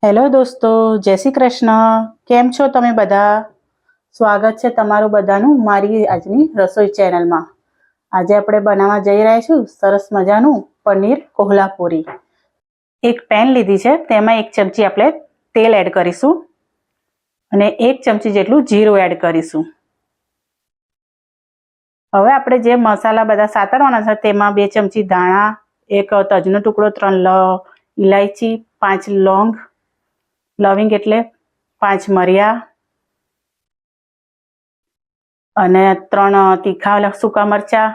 Hello દોસ્તો, જય શ્રી કૃષ્ણ. કેમ છો તમે બધા? સ્વાગત છે તમારું બધાનું મારી આજની રસોઈ ચેનલમાં. આજે આપણે બનાવવા જઈ રહ્યા છું સરસ મજાનું પનીર કોલ્હાપુરી. એક પેન લીધી છે, તેમાં 1 ચમચી આપણે તેલ એડ કરીશું અને 1 ચમચી જેટલું જીરું એડ કરીશું. હવે આપણે જે મસાલા બધા સાતરવાના છે તેમાં 2 ચમચી ધાણા, 1 તજનો ટુકડો, 3 ઇલાયચી, 5 લોંગ, લવિંગ એટલે 5 મરિયા અને 3 તીખા સૂકા મરચા,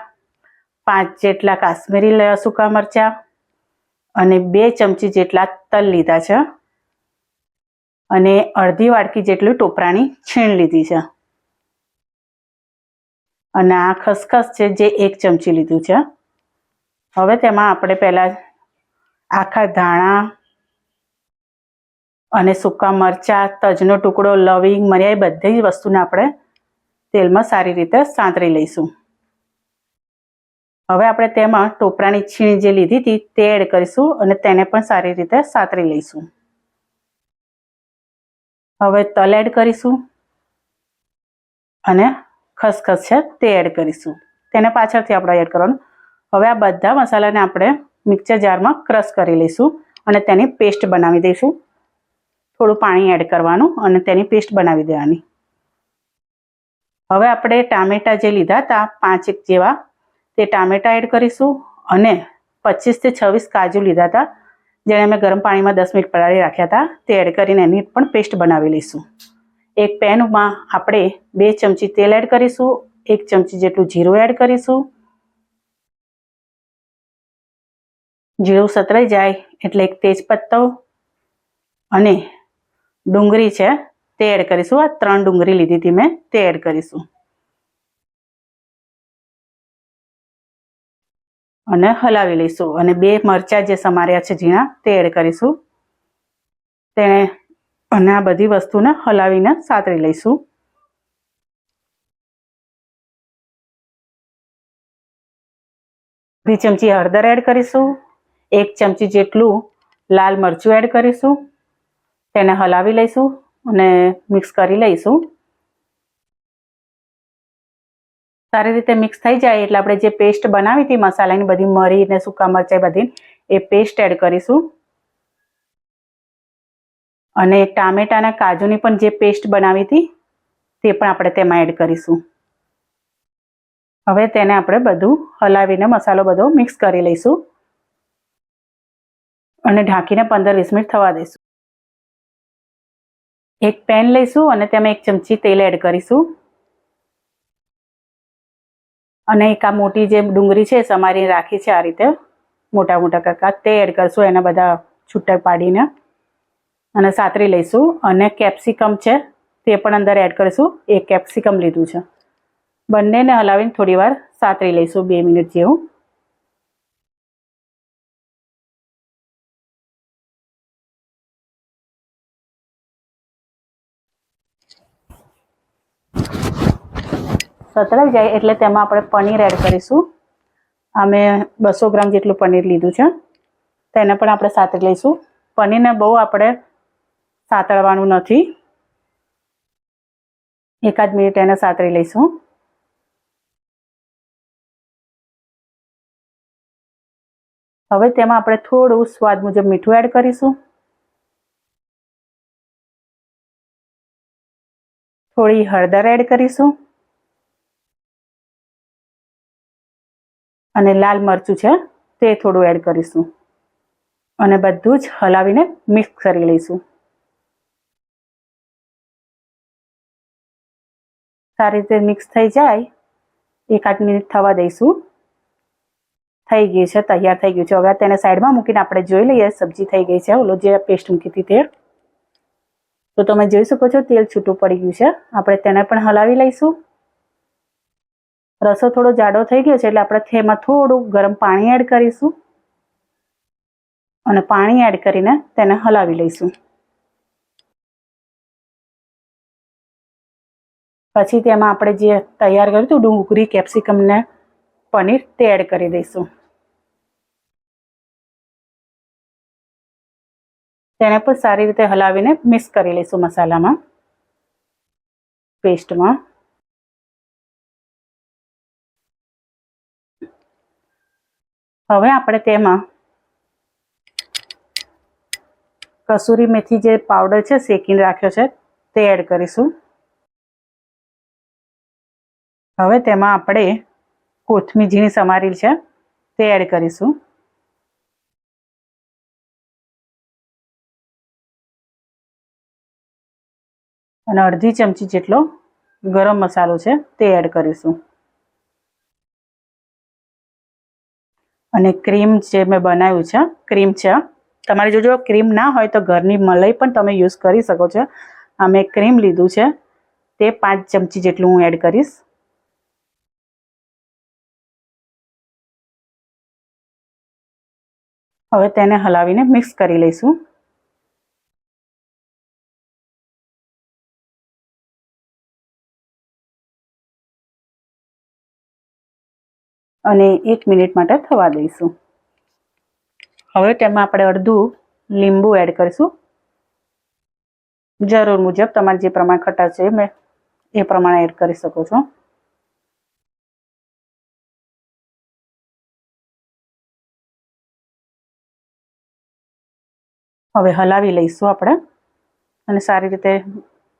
5 જેટલા કાશ્મીરી સૂકા મરચા અને 2 ચમચી જેટલા તલ લીધા છે અને અડધી વાટકી જેટલું ટોપરાની છીણ લીધી છે અને આ ખસખસ છે જે 1 ચમચી લીધું છે. હવે તેમાં આપણે પહેલા આખા ધાણા અને સૂકા મરચા, તજનો ટુકડો, લવિંગ, મરિયા એ બધી જ વસ્તુને આપણે તેલમાં સારી રીતે સાંતળી લઈશું. હવે આપણે તેમાં ટોપરાની છીણ જે લીધી હતી તે એડ કરીશું અને તેને પણ સારી રીતે સાંતળી લઈશું. હવે તલ એડ કરીશું અને ખસખસ છે તે એડ કરીશું. તેને પાછળથી આપણે એડ કરવાનું. હવે આ બધા મસાલાને આપણે મિક્સર જારમાં ક્રશ કરી લઈશું અને તેની પેસ્ટ બનાવી દઈશું. થોડું પાણી એડ કરવાનું અને તેની પેસ્ટ બનાવી દેવાની. હવે આપણે ટામેટા જે લીધા હતા 5 જેવા તે ટામેટા એડ કરીશું અને 25 થી 26 કાજુ લીધા હતા જેને મેં ગરમ પાણીમાં 10 મિનિટ પલાળી રાખ્યા હતા તે એડ કરીને એની પણ પેસ્ટ બનાવી લઈશું. એક પેનમાં આપણે 2 ચમચી તેલ એડ કરીશું, 1 ચમચી જેટલું જીરું એડ કરીશું. જીરું સતરાઈ જાય એટલે 1 તેજપત્તો અને ડુંગળી છે તે એડ કરીશું. આ 3 ડુંગળી લીધી હતી મેં તે એડ કરીશું અને હલાવી લઈશું અને 2 મરચાં જે સમાર્યા છે ઝીણા તે એડ કરીશું. તેને અને આ બધી વસ્તુને હલાવીને સાતળી લઈશું. અડધી ચમચી હળદર એડ કરીશું, 1 ચમચી જેટલું લાલ મરચું એડ કરીશું. તેને હલાવી લઈશું અને મિક્સ કરી લઈશું. સારી રીતે મિક્સ થઈ જાય એટલે આપણે જે પેસ્ટ બનાવી હતી મસાલાની બધી મરી ને સૂકા મરચાં બધી એ પેસ્ટ એડ કરીશું અને ટામેટા અને કાજુની પણ જે પેસ્ટ બનાવી હતી તે પણ આપણે તેમાં એડ કરીશું. હવે તેને આપણે બધું હલાવીને મસાલો બધો મિક્સ કરી લઈશું અને ઢાંકીને 15-20 મિનિટ થવા દઈશું. એક પેન લઈશું અને તેમાં 1 ચમચી તેલ એડ કરીશું અને એક આ મોટી જે ડુંગળી છે સમારી રાખી છે આ રીતે મોટા મોટા કટકા તે એડ કરશું. એના બધા છૂટા પાડીને અને સાતરી લઈશું અને કેપ્સિકમ છે તે પણ અંદર એડ કરીશું. 1 કેપ્સિકમ લીધું છે. બંનેને હલાવીને થોડી વાર સાતરી લઈશું 2 મિનિટ જેવું. સતરાઈ જાય એટલે તેમાં આપણે પનીર એડ કરીશું. અમે 200 ગ્રામ જેટલું પનીર લીધું છે તેને પણ આપણે સાતરી લઈશું. પનીરને બહુ આપણે સાતળવાનું નથી, 1 મિનિટ એને સાતરી લઈશું. હવે તેમાં આપણે થોડું સ્વાદ મુજબ મીઠું એડ કરીશું, થોડી હળદર એડ કરીશું અને લાલ મરચું છે તે થોડું એડ કરીશું અને બધું જ હલાવીને મિક્સ કરી લઈશું. સારી રીતે મિક્સ થઈ જાય 1 મિનિટ થવા દઈશું. થઈ ગયું છે, તૈયાર થઈ ગયું છે. હવે તેને સાઈડમાં મૂકીને આપણે જોઈ લઈએ સબ્જી થઈ ગઈ છે. ઓલો જે પેસ્ટ મૂકી હતી તે તો તમે જોઈ શકો છો તેલ છૂટું પડી ગયું છે. આપણે તેને પણ હલાવી લઈશું. રસો થોડો જાડો થઈ ગયો છે એટલે આપણે તેમાં થોડું ગરમ પાણી એડ કરીશું અને પાણી એડ કરીને તેને હલાવી લઈશું. પછી તેમાં આપણે જે તૈયાર કર્યું હતું ડુંગળી, કેપ્સિકમ ને પનીર તે એડ કરી દઈશું. તેને પણ સારી રીતે હલાવીને મિક્સ કરી લઈશું મસાલામાં, પેસ્ટમાં. હવે આપણે તેમાં કસૂરી મેથી જે પાવડર છે શેકીને રાખ્યો છે તે એડ કરીશું. હવે તેમાં આપણે કોથમીર ઝીણી સમારેલી છે તે એડ કરીશું. અને અડધી ચમચી જેટલો ગરમ મસાલો છે તે એડ કરીશું. અને ક્રીમ જે મેં બનાવ્યું છે, ક્રીમ છે, તમારી જો ક્રીમ ના હોય તો ઘરની મલાઈ પણ તમે યુઝ કરી શકો છો. આ મેં ક્રીમ લીધું છે તે 5 ચમચી જેટલું હું એડ કરીશ. હવે તેને હલાવીને મિક્સ કરી લઈશું. અને 1 મિનિટ માટે થવા દઈશું. હવે તેમાં આપણે અડધું લીંબુ એડ કરીશું. જરૂર મુજબ તમારે જે પ્રમાણે ખટાશ છે મેં એ પ્રમાણે એડ કરી શકો છો. હવે હલાવી લઈશું આપણે અને સારી રીતે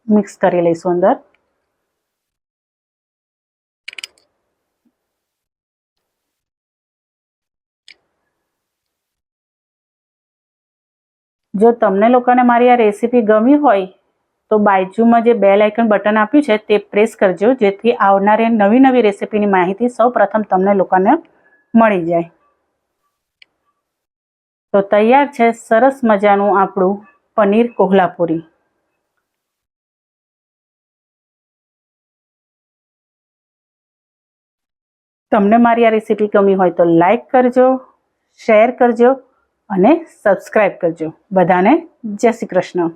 મિક્સ કરી લઈશું અંદર. જો તમને લોકોને મારી આ રેસીપી ગમી હોય તો બાજુમાં જે બેલ આઇકન બટન આપ્યું છે તે પ્રેસ કરજો, જેથી આવનારી નવી રેસીપીની માહિતી સૌપ્રથમ તમને લોકોને મળી જાય. તો તૈયાર છે સરસ મજાનું આપણું પનીર કોલ્હાપુરી. તમને મારી આ રેસીપી ગમી હોય તો લાઈક કરજો, શેર કરજો અને સબસ્ક્રાઈબ કરજો. બધાને જય શ્રી કૃષ્ણ.